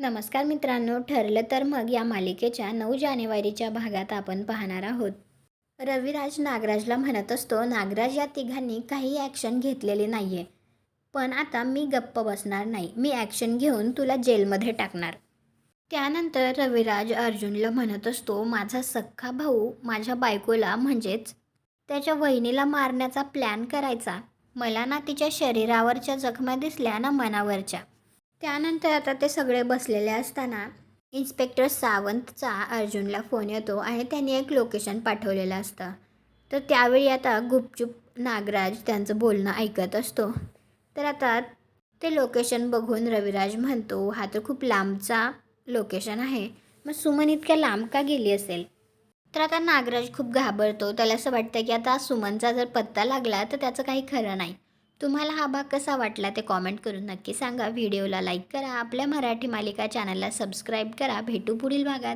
नमस्कार मित्रांनो, ठरलं तर मग या मालिकेच्या 9 जानेवारीच्या भागात आपण पाहणार आहोत. रविराज नागराजला म्हणत असतो, नागराज या तिघांनी काही ॲक्शन घेतलेली नाही आहे, पण आता मी गप्प बसणार नाही. मी ॲक्शन घेऊन तुला जेलमध्ये टाकणार. त्यानंतर रविराज अर्जुनला म्हणत असतो, माझा सख्खा भाऊ माझ्या बायकोला म्हणजेच त्याच्या वहिनीला मारण्याचा प्लॅन करायचा. मला ना तिच्या शरीरावरच्या जखमा दिसल्या ना मनावरच्या. त्यानंतर आता ते सगळे बसलेले असताना इन्स्पेक्टर सावंतचा अर्जुनला फोन येतो आणि त्यांनी एक लोकेशन पाठवलेलं असतं. तर त्यावेळी आता गुपचूप नागराज त्यांचं बोलणं ऐकत असतो. तर आता ते लोकेशन बघून रविराज म्हणतो, हा तर खूप लांबचा लोकेशन आहे. मग सुमन इतक्या लांब का गेली असेल? तर आता नागराज खूप घाबरतो. त्याला असं वाटतं की आता सुमनचा जर पत्ता लागला तर त्याचं काही खरं नाही. तुम्हाला हा भाग कसा वाटला ते कॉमेंट करून नक्की सांगा. व्हिडिओला लाईक करा. आपल्या मराठी मालिका चॅनलला सबस्क्राईब करा. भेटू पुढील भागात.